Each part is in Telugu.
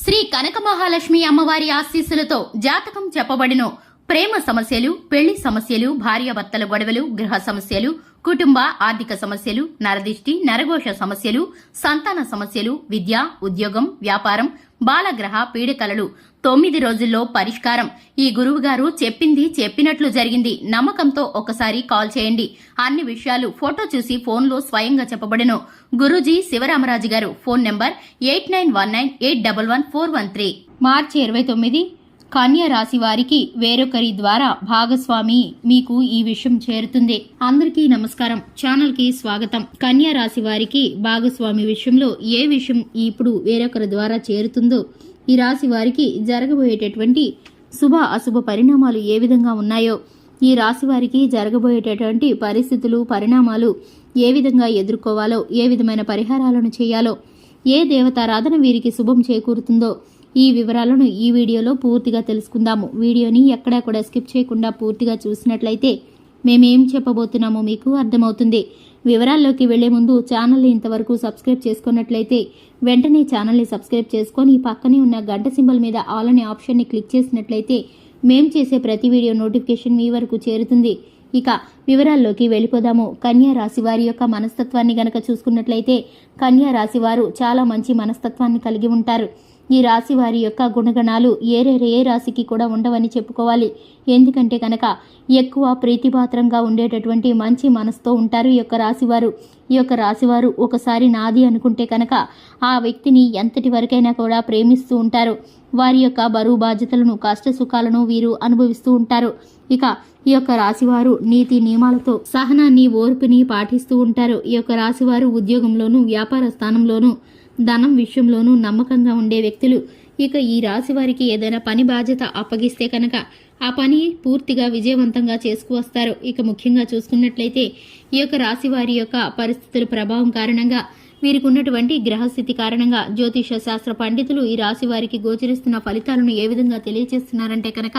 శ్రీ కనక మహాలక్ష్మి అమ్మవారి ఆశీస్సులతో జాతకం చెప్పబడిన ప్రేమ సమస్యలు, పెళ్లి సమస్యలు, భార్యాభర్తల గొడవలు, గృహ సమస్యలు, కుటుంబ ఆర్థిక సమస్యలు, నరదిష్టి, నరఘోష సమస్యలు, సంతాన సమస్యలు, విద్య, ఉద్యోగం, వ్యాపారం, బాలగ్రహ పీడికలలు 9 రోజుల్లో పరిష్కారం. ఈ గురువుగారు చెప్పింది చెప్పినట్లు జరిగింది. నమ్మకంతో ఒకసారి కాల్ చేయండి. అన్ని విషయాలు ఫోటో చూసి ఫోన్లో స్వయంగా చెప్పబడెను. గురూజీ శివరామరాజు గారు. Phone number 8919811413. మార్చి 29. కన్యా రాశి వారికి వేరొకరి ద్వారా భాగస్వామి మీకు ఈ విషయం చేరుతుంది. అందరికీ నమస్కారం. ఛానల్ కి స్వాగతం. కన్యా రాశి వారికి భాగస్వామి విషయంలో ఏ విషయం ఇప్పుడు వేరొకరి ద్వారా చేరుతుందో, ఈ రాశి వారికి జరగబోయేటటువంటి శుభ అశుభ పరిణామాలు ఏ విధంగా ఉన్నాయో, ఈ రాశి వారికి జరగబోయేటటువంటి పరిస్థితులు, పరిణామాలు ఏ విధంగా ఎదుర్కోవాలో, ఏ విధమైన పరిహారాలను చేయాలో, ఏ దేవతారాధన వీరికి శుభం చేకూరుతుందో, ఈ వివరాలను ఈ వీడియోలో పూర్తిగా తెలుసుకుందాము. వీడియోని ఎక్కడా కూడా స్కిప్ చేయకుండా పూర్తిగా చూసినట్లయితే మేమేం చెప్పబోతున్నామో మీకు అర్థమవుతుంది. వివరాల్లోకి వెళ్లే ముందు ఛానల్ని ఇంతవరకు సబ్స్క్రైబ్ చేసుకున్నట్లయితే వెంటనే ఛానల్ని సబ్స్క్రైబ్ చేసుకొని పక్కనే ఉన్న గంట సింబల్ మీద ఆల్ అనే ఆప్షన్ని క్లిక్ చేసినట్లయితే మేం చేసే ప్రతి వీడియో నోటిఫికేషన్ మీ వరకు చేరుతుంది. ఇక వివరాల్లోకి వెళ్ళిపోదాము. కన్యా రాశి వారి యొక్క మనస్తత్వాన్ని గనక చూసుకున్నట్లయితే కన్యా రాశి వారు చాలా మంచి మనస్తత్వాన్ని కలిగి ఉంటారు. ఈ రాశి వారి యొక్క గుణగణాలు ఏ రాశికి కూడా ఉండవని చెప్పుకోవాలి. ఎందుకంటే కనుక ఎక్కువ ప్రీతిపాత్రంగా ఉండేటటువంటి మంచి మనసుతో ఉంటారు ఈ యొక్క రాశివారు. ఈ యొక్క రాశివారు ఒకసారి నాది అనుకుంటే కనుక ఆ వ్యక్తిని ఎంతటి వరకైనా కూడా ప్రేమిస్తూ ఉంటారు. వారి యొక్క బరువు బాధ్యతలను, కష్ట సుఖాలను వీరు అనుభవిస్తూ ఉంటారు. ఇక ఈ యొక్క రాశివారు నీతి నియమాలతో సహనాన్ని, ఓర్పుని పాటిస్తూ ఉంటారు. ఈ యొక్క రాశివారు ఉద్యోగంలోనూ, వ్యాపార స్థానంలోనూ, ధనం విషయంలోనూ నమ్మకంగా ఉండే వ్యక్తులు. ఇక ఈ రాశి వారికి ఏదైనా పని బాధ్యత అప్పగిస్తే కనుక ఆ పని పూర్తిగా విజయవంతంగా చేసుకువస్తారు. ఇక ముఖ్యంగా చూసుకున్నట్లయితే ఈ యొక్క రాశి వారి యొక్క పరిస్థితుల ప్రభావం కారణంగా, వీరికి ఉన్నటువంటి గ్రహస్థితి కారణంగా జ్యోతిష శాస్త్ర పండితులు ఈ రాశి వారికి గోచరిస్తున్న ఫలితాలను ఏ విధంగా తెలియజేస్తున్నారంటే కనుక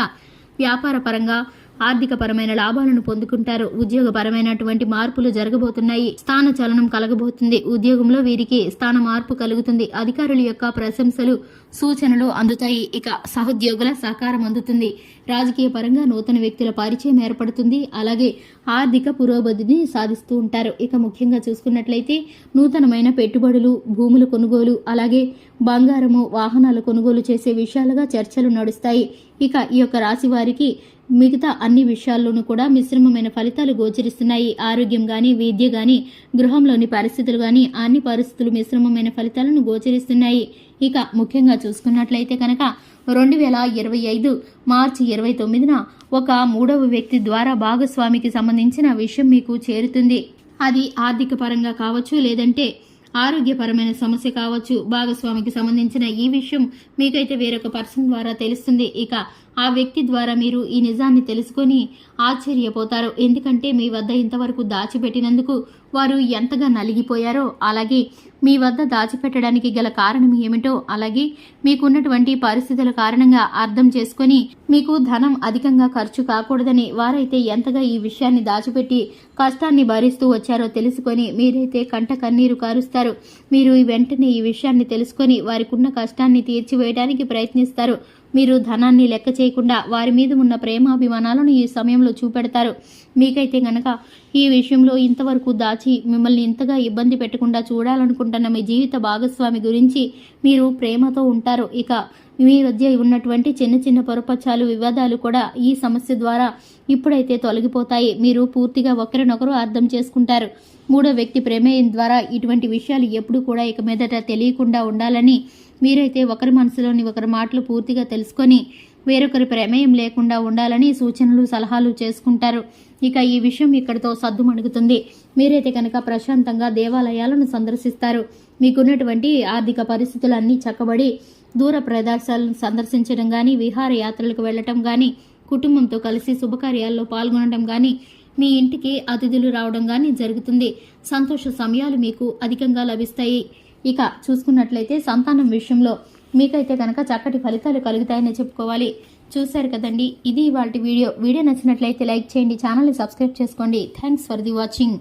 వ్యాపార పరంగా ఆర్థికపరమైన లాభాలను పొందుకుంటారు. ఉద్యోగపరమైనటువంటి మార్పులు జరగబోతున్నాయి. స్థాన చలనం కలగబోతుంది. ఉద్యోగంలో వీరికి స్థాన మార్పు కలుగుతుంది. అధికారుల యొక్క ప్రశంసలు, సూచనలు అందుతాయి. ఇక సహోద్యోగుల సహకారం అందుతుంది. రాజకీయ పరంగా నూతన వ్యక్తుల పరిచయం ఏర్పడుతుంది. అలాగే ఆర్థిక పురోగతిని సాధిస్తూ ఉంటారు. ఇక ముఖ్యంగా చూసుకున్నట్లయితే నూతనమైన పెట్టుబడులు, భూముల కొనుగోలు, అలాగే బంగారము, వాహనాల కొనుగోలు చేసే విషయాలుగా చర్చలు నడుస్తాయి. ఇక ఈ యొక్క రాశి వారికి మిగతా అన్ని విషయాల్లోనూ కూడా మిశ్రమమైన ఫలితాలు గోచరిస్తున్నాయి. ఆరోగ్యం గాని, విద్య గాని, గృహంలోని పరిస్థితులు గాని, అన్ని పరిస్థితులు మిశ్రమమైన ఫలితాలను గోచరిస్తున్నాయి. ఇక ముఖ్యంగా చూసుకున్నట్లయితే కనుక 2025 మార్చి 29న ఒక 3వ వ్యక్తి ద్వారా భాగస్వామికి సంబంధించిన విషయం మీకు చేరుతుంది. అది ఆర్థిక పరంగా కావచ్చు, లేదంటే ఆరోగ్యపరమైన సమస్య కావచ్చు. భాగస్వామికి సంబంధించిన ఈ విషయం మీకైతే వేరొక పర్సన్ ద్వారా తెలుస్తుంది. ఇక ఆ వ్యక్తి ద్వారా మీరు ఈ నిజాన్ని తెలుసుకొని ఆశ్చర్యపోతారు. ఎందుకంటే మీ వద్ద ఇంతవరకు దాచిపెట్టినందుకు వారు ఎంతగా నలిగిపోయారో, అలాగే మీ వద్ద దాచిపెట్టడానికి గల కారణం ఏమిటో, అలాగే మీకున్నటువంటి పరిస్థితుల కారణంగా అర్థం చేసుకొని మీకు ధనం అధికంగా ఖర్చు కాకూడదని వారైతే ఎంతగా ఈ విషయాన్ని దాచిపెట్టి కష్టాన్ని భరిస్తూ వచ్చారో తెలుసుకొని మీరైతే కంట కన్నీరు కారుస్తారు. మీరు వెంటనే ఈ విషయాన్ని తెలుసుకొని వారికి ఉన్న కష్టాన్ని తీర్చివేయడానికి ప్రయత్నిస్తారు. మీరు ధనాన్ని లెక్క చేయకుండా వారి మీద ఉన్న ప్రేమాభిమానాలను ఈ సమయంలో చూపెడతారు. మీకైతే గనక ఈ విషయంలో ఇంతవరకు దాచి మిమ్మల్ని ఇంతగా ఇబ్బంది పెట్టకుండా చూడాలనుకుంటున్న మీ జీవిత భాగస్వామి గురించి మీరు ప్రేమతో ఉంటారు. ఇక మీ మధ్య ఉన్నటువంటి చిన్న చిన్న పొరపచ్చాలు, వివాదాలు కూడా ఈ సమస్య ద్వారా ఇప్పుడైతే తొలగిపోతాయి. మీరు పూర్తిగా ఒకరినొకరు అర్థం చేసుకుంటారు. 3వ వ్యక్తి ప్రమేయం ద్వారా ఇటువంటి విషయాలు ఎప్పుడు కూడా ఇక మీదట తెలియకుండా ఉండాలని మీరైతే ఒకరి మనసులోని ఒకరి మాటలు పూర్తిగా తెలుసుకొని వేరొకరి ప్రమేయం లేకుండా ఉండాలని సూచనలు, సలహాలు చేసుకుంటారు. ఇక ఈ విషయం ఇక్కడితో సద్దుమణుగుతుంది. మీరైతే కనుక ప్రశాంతంగా దేవాలయాలను సందర్శిస్తారు. మీకున్నటువంటి ఆర్థిక పరిస్థితులు అన్నీ చక్కబడి దూర ప్రదేశాలను సందర్శించడం కానీ, విహార యాత్రలకు వెళ్లటం కానీ, కుటుంబంతో కలిసి శుభకార్యాల్లో పాల్గొనడం కానీ, మీ ఇంటికి అతిథులు రావడం కానీ జరుగుతుంది. సంతోష సమయాలు మీకు అధికంగా లభిస్తాయి. ఇక చూసుకున్నట్లయితే సంతానం విషయంలో మీకైతే కనుక చక్కటి ఫలితాలు కలుగుతాయని చెప్పుకోవాలి. చూశారు కదండి, ఇది ఇవాల్టి వీడియో. వీడియో నచ్చినట్లయితే లైక్ చేయండి, ఛానల్ని సబ్స్క్రైబ్ చేసుకోండి. Thanks for the watching.